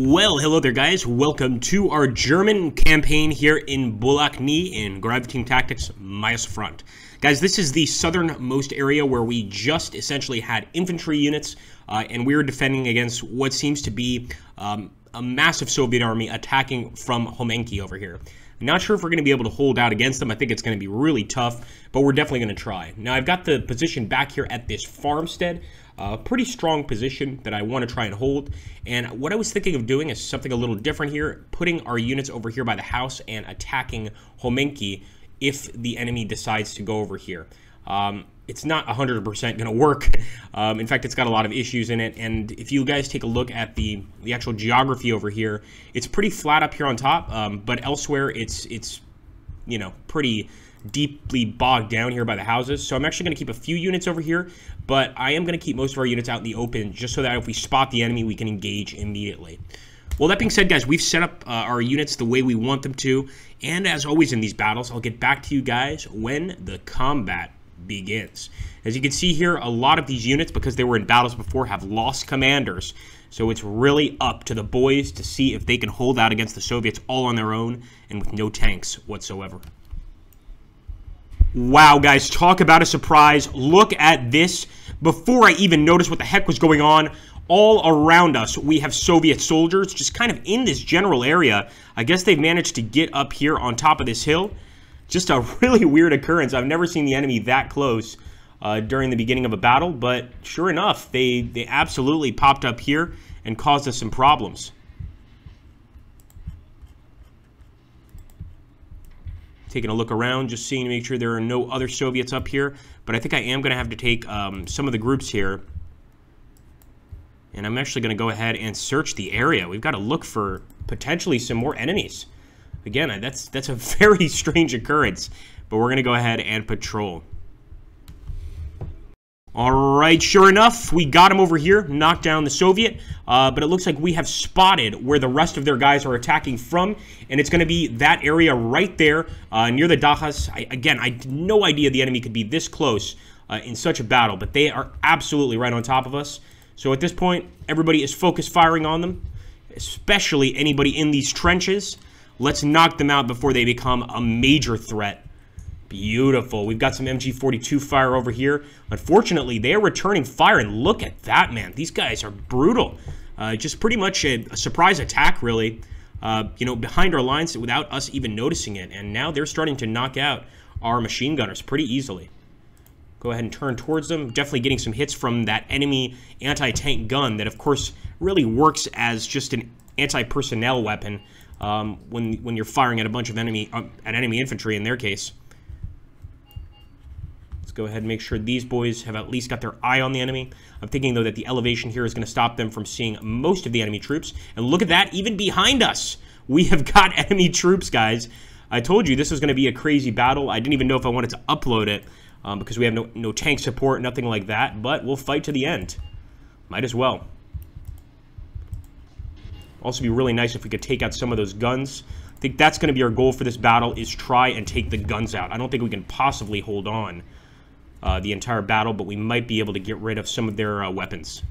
Well, hello there, guys. Welcome to our German campaign here in Bulakni in Graviteam Tactics Mius front. Guys, this is the southernmost area where we just essentially had infantry units, and we were defending against what seems to be a massive Soviet army attacking from Homenki over here. I'm not sure if we're going to be able to hold out against them. I think it's going to be really tough, but we're definitely going to try. Now, I've got the position back here at this farmstead. Pretty strong position that I want to try and hold. And what I was thinking of doing is something a little different here, putting our units over here by the house and attacking Homenki if the enemy decides to go over here. It's not 100% going to work. In fact, it's got a lot of issues in it. And if you guys take a look at the actual geography over here, it's pretty flat up here on top, but elsewhere it's you know, pretty deeply bogged down here by the houses. So I'm actually going to keep a few units over here, but I am going to keep most of our units out in the open just so that if we spot the enemy, we can engage immediately. Well, that being said, guys, we've set up our units the way we want them to, and as always in these battles, I'll get back to you guys when the combat begins. As you can see here, a lot of these units, because they were in battles before, have lost commanders. So it's really up to the boys to see if they can hold out against the Soviets all on their own and with no tanks whatsoever. Wow, guys, talk about a surprise. Look at this. Before I even noticed what the heck was going on, all around us, we have Soviet soldiers just kind of in this general area. I guess they've managed to get up here on top of this hill. Just a really weird occurrence. I've never seen the enemy that close during the beginning of a battle, but sure enough, they absolutely popped up here and caused us some problems. Taking a look around, just seeing to make sure there are no other Soviets up here. But I think I am going to have to take some of the groups here. And I'm actually going to go ahead and search the area. We've got to look for potentially some more enemies. Again, that's a very strange occurrence. But we're going to go ahead and patrol. Alright, sure enough, we got him over here, knocked down the Soviet, but it looks like we have spotted where the rest of their guys are attacking from, and it's going to be that area right there, near the Dachas. Again, I had no idea the enemy could be this close in such a battle, but they are absolutely right on top of us. So at this point, everybody is focus firing on them, especially anybody in these trenches. Let's knock them out before they become a major threat. Beautiful. We've got some MG42 fire over here. Unfortunately, they are returning fire, and look at that, man. These guys are brutal. Just pretty much a surprise attack, really, you know, behind our lines without us even noticing it. And now they're starting to knock out our machine gunners pretty easily. Go ahead and turn towards them. Definitely getting some hits from that enemy anti-tank gun that, of course, really works as just an anti-personnel weapon when you're firing at a bunch of enemy infantry in their case. Go ahead and make sure these boys have at least got their eye on the enemy. I'm thinking, though, that the elevation here is going to stop them from seeing most of the enemy troops. And look at that, even behind us, we have got enemy troops, guys. I told you this was going to be a crazy battle. I didn't even know if I wanted to upload it because we have no tank support, nothing like that. But we'll fight to the end. Might as well. Also be really nice if we could take out some of those guns. I think that's going to be our goal for this battle, is try and take the guns out. I don't think we can possibly hold on the entire battle, but we might be able to get rid of some of their weapons.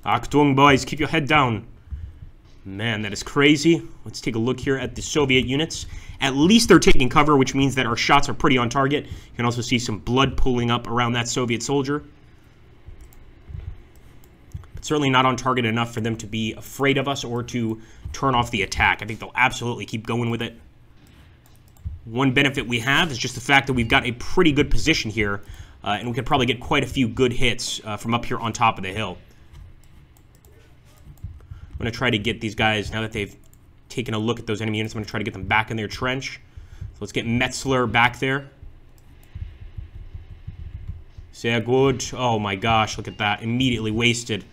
Achtung, boys, keep your head down. Man, that is crazy. Let's take a look here at the Soviet units. At least they're taking cover, which means that our shots are pretty on target. You can also see some blood pooling up around that Soviet soldier. Certainly not on target enough for them to be afraid of us or to turn off the attack. I think they'll absolutely keep going with it. One benefit we have is just the fact that we've got a pretty good position here, and we could probably get quite a few good hits from up here on top of the hill. I'm going to try to get these guys, now that they've taken a look at those enemy units, I'm going to try to get them back in their trench. So let's get Metzler back there. Sehr gut. Oh my gosh, look at that. Immediately wasted.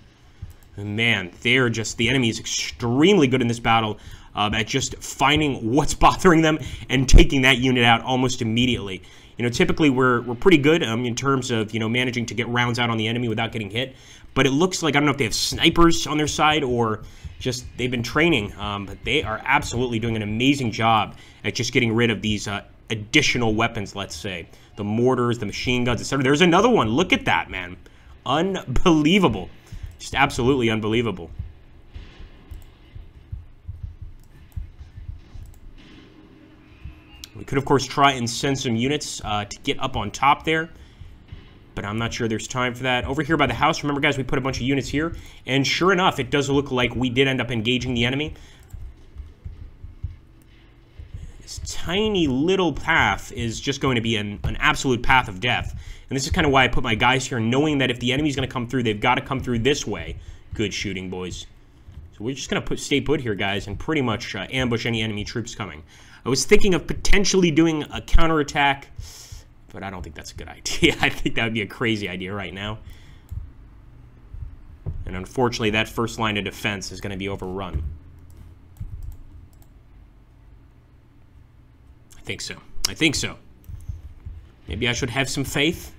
Man, they're just, the enemy is extremely good in this battle at just finding what's bothering them and taking that unit out almost immediately. You know, typically we're pretty good in terms of, you know, managing to get rounds out on the enemy without getting hit. But it looks like, I don't know if they have snipers on their side or just they've been training. But they are absolutely doing an amazing job at just getting rid of these additional weapons, let's say. The mortars, the machine guns, etc. There's another one. Look at that, man. Unbelievable. Just absolutely unbelievable. We could, of course, try and send some units to get up on top there. But I'm not sure there's time for that. Over here by the house, remember, guys, we put a bunch of units here. And sure enough, it does look like we did end up engaging the enemy. This tiny little path is just going to be an absolute path of death. And this is kind of why I put my guys here, knowing that if the enemy's going to come through, they've got to come through this way. Good shooting, boys. So we're just going to stay put here, guys, and pretty much ambush any enemy troops coming. I was thinking of potentially doing a counterattack, but I don't think that's a good idea. I think that would be a crazy idea right now. And unfortunately, that first line of defense is going to be overrun. I think so. I think so. Maybe I should have some faith.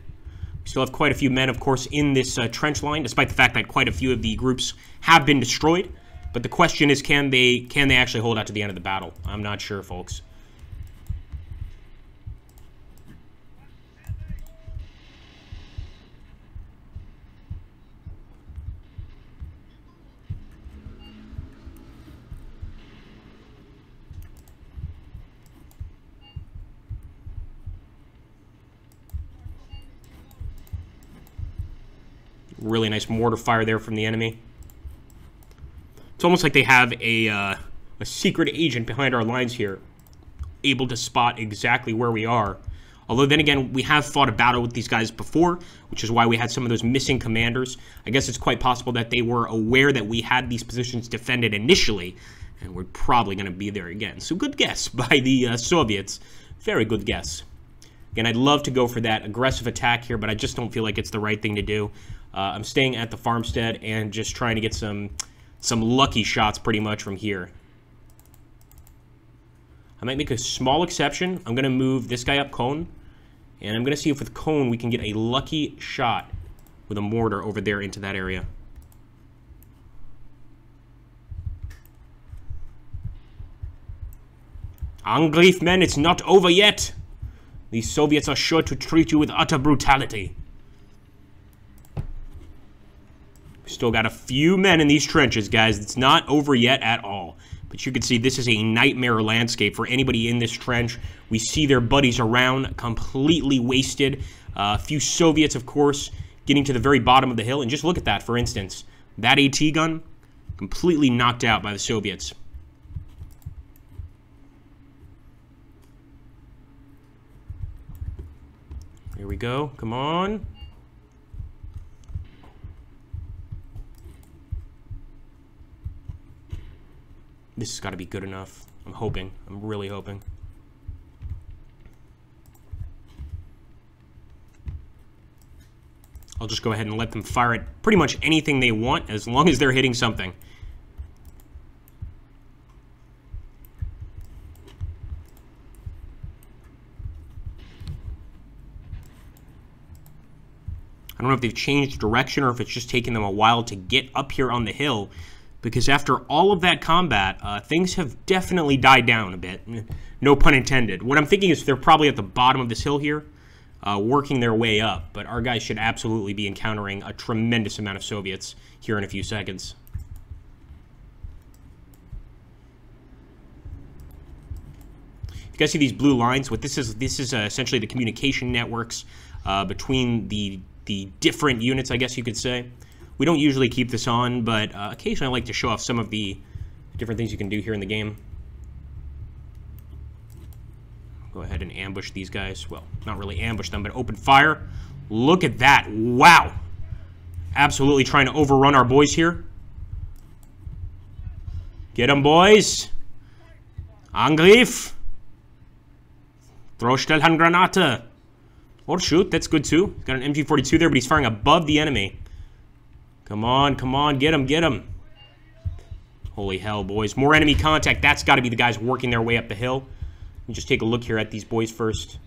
We still have quite a few men, of course, in this trench line, despite the fact that quite a few of the groups have been destroyed. But the question is, can they actually hold out to the end of the battle? I'm not sure, folks. Really nice mortar fire there from the enemy. It's almost like they have a secret agent behind our lines here, able to spot exactly where we are. Although then again, we have fought a battle with these guys before, which is why we had some of those missing commanders. I guess it's quite possible that they were aware that we had these positions defended initially, and we're probably going to be there again. So good guess by the Soviets. Very good guess. Again, I'd love to go for that aggressive attack here, but I just don't feel like it's the right thing to do. I'm staying at the farmstead and just trying to get some lucky shots pretty much from here. I might make a small exception. I'm going to move this guy up cone, and I'm going to see if with cone we can get a lucky shot with a mortar over there into that area. Angriff, men, it's not over yet. The Soviets are sure to treat you with utter brutality. We've still got a few men in these trenches, guys. It's not over yet at all. But you can see this is a nightmare landscape for anybody in this trench. We see their buddies around, completely wasted. A few Soviets, of course, getting to the very bottom of the hill. And just look at that, for instance. That AT gun, completely knocked out by the Soviets. Here we go. Come on. This has got to be good enough. I'm hoping. I'm really hoping. I'll just go ahead and let them fire at pretty much anything they want, as long as they're hitting something. I don't know if they've changed direction or if it's just taken them a while to get up here on the hill, because after all of that combat, things have definitely died down a bit. No pun intended. What I'm thinking is they're probably at the bottom of this hill here, working their way up, but our guys should absolutely be encountering a tremendous amount of Soviets here in a few seconds. You guys see these blue lines? What this is essentially the communication networks between the different units, I guess you could say. We don't usually keep this on, but occasionally I like to show off some of the different things you can do here in the game. Go ahead and ambush these guys. Well, not really ambush them, but open fire. Look at that. Wow. Absolutely trying to overrun our boys here. Get them, boys. Angriff. Throw Stellhandgranate. Or shoot, that's good too. He's got an MG42 there, but he's firing above the enemy. Come on, come on, get him, get him. Holy hell, boys. More enemy contact. That's got to be the guys working their way up the hill. Let me just take a look here at these boys first.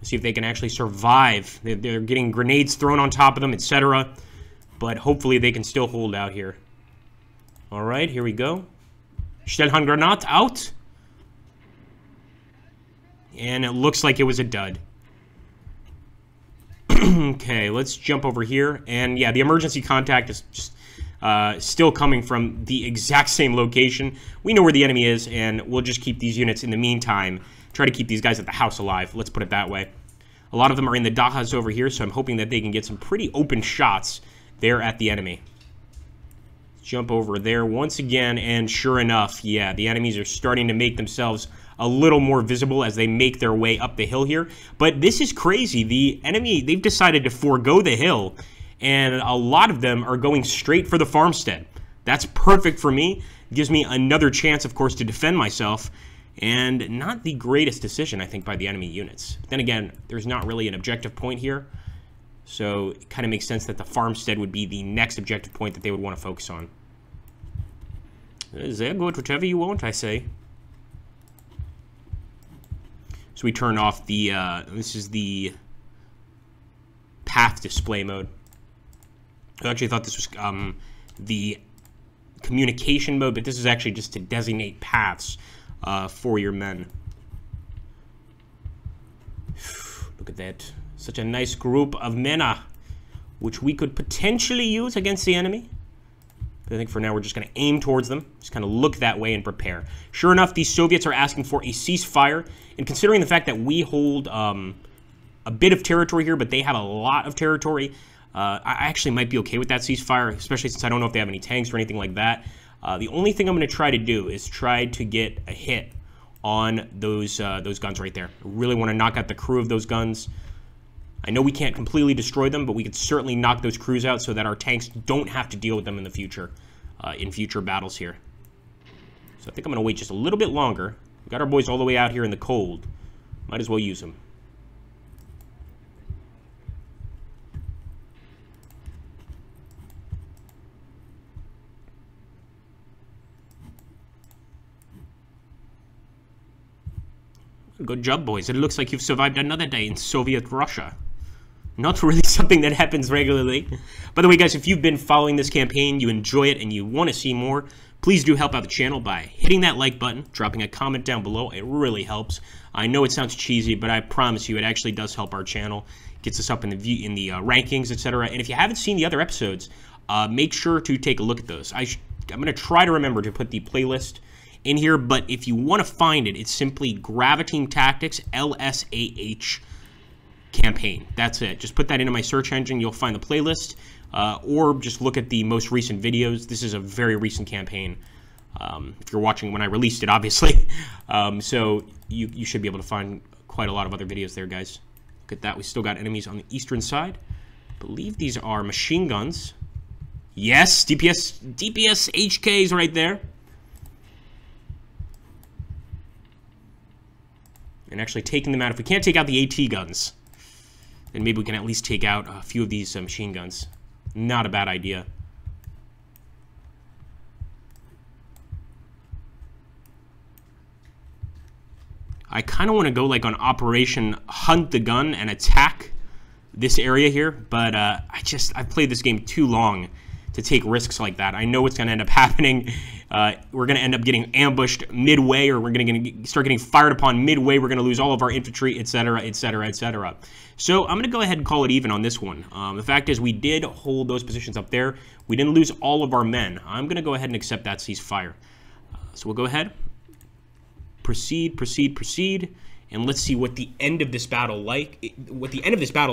See if they can actually survive. They're getting grenades thrown on top of them, etc. But hopefully they can still hold out here. Alright, here we go. Stellhandgranat out. And it looks like it was a dud. Okay, let's jump over here. And yeah, the emergency contact is just still coming from the exact same location. We know where the enemy is, and we'll just keep these units in the meantime. Try to keep these guys at the house alive. Let's put it that way. A lot of them are in the dahas over here, so I'm hoping that they can get some pretty open shots there at the enemy. Jump over there once again, and sure enough, yeah, the enemies are starting to make themselves a little more visible as they make their way up the hill here. But this is crazy. The enemy, they've decided to forego the hill, and a lot of them are going straight for the farmstead. That's perfect for me. It gives me another chance, of course, to defend myself, and not the greatest decision, I think, by the enemy units. But then again, there's not really an objective point here, so it kind of makes sense that the farmstead would be the next objective point that they would want to focus on. There, good, whichever you want, I say. So we turn off the, this is the path display mode. I actually thought this was the communication mode, but this is actually just to designate paths for your men. Look at that. Such a nice group of men, which we could potentially use against the enemy. But I think for now we're just going to aim towards them. Just kind of look that way and prepare. Sure enough, these Soviets are asking for a ceasefire. And considering the fact that we hold a bit of territory here, but they have a lot of territory, I actually might be okay with that ceasefire, especially since I don't know if they have any tanks or anything like that. The only thing I'm going to try to do is try to get a hit on those guns right there. I really want to knock out the crew of those guns. I know we can't completely destroy them, but we could certainly knock those crews out so that our tanks don't have to deal with them in the future, in future battles here. So I think I'm going to wait just a little bit longer. We've got our boys all the way out here in the cold. Might as well use them. Good job, boys. It looks like you've survived another day in Soviet Russia. Not really something that happens regularly. By the way, guys, if you've been following this campaign, you enjoy it, and you want to see more, please do help out the channel by hitting that like button, dropping a comment down below. It really helps. I know it sounds cheesy, but I promise you it actually does help our channel. Gets us up in the rankings, etc. And if you haven't seen the other episodes, make sure to take a look at those. I'm going to try to remember to put the playlist in here, but if you want to find it, it's simply Graviteam Tactics LSAH campaign. That's it. Just put that into my search engine. You'll find the playlist, or just look at the most recent videos. This is a very recent campaign. If you're watching when I released it, obviously. So you should be able to find quite a lot of other videos there, guys. Look at that. We still got enemies on the eastern side. I believe these are machine guns. Yes, DPS HKs right there. And actually taking them out. If we can't take out the AT guns, then maybe we can at least take out a few of these machine guns. Not a bad idea. I kind of want to go like on Operation Hunt the Gun and attack this area here, but I've played this game too long to take risks like that. I know what's going to end up happening. We're going to end up getting ambushed midway, or we're going to start getting fired upon midway. We're going to lose all of our infantry, etc., etc., etc. So I'm going to go ahead and call it even on this one. The fact is we did hold those positions up there. We didn't lose all of our men. I'm going to go ahead and accept that ceasefire. So we'll go ahead. Proceed, proceed, proceed. And let's see what the end of this battle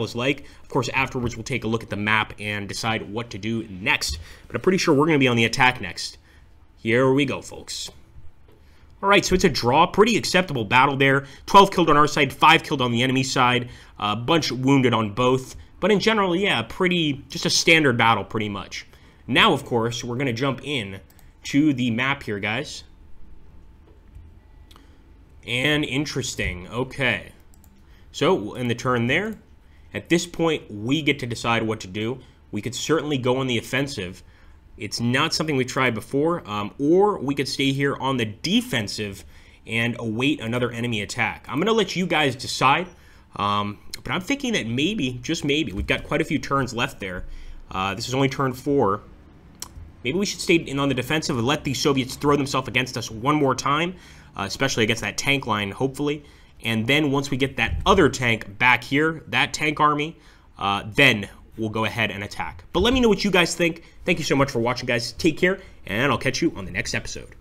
is like. Of course, afterwards we'll take a look at the map and decide what to do next. But I'm pretty sure we're going to be on the attack next. Here we go, folks. All right, so it's a draw. Pretty acceptable battle there. 12 killed on our side, 5 killed on the enemy side. A bunch wounded on both. But in general, yeah, just a standard battle, pretty much. Now, of course, we're going to jump in to the map here, guys. And interesting. Okay. So, in the turn there, at this point, we get to decide what to do. We could certainly go on the offensive. It's not something we tried before. Or we could stay here on the defensive and await another enemy attack. I'm going to let you guys decide. But I'm thinking that maybe, just maybe, we've got quite a few turns left there. This is only turn 4. Maybe we should stay in on the defensive and let the Soviets throw themselves against us one more time, especially against that tank line, hopefully. And then once we get that other tank back here, that tank army, then we'll go ahead and attack. But let me know what you guys think. Thank you so much for watching, guys. Take care, and I'll catch you on the next episode.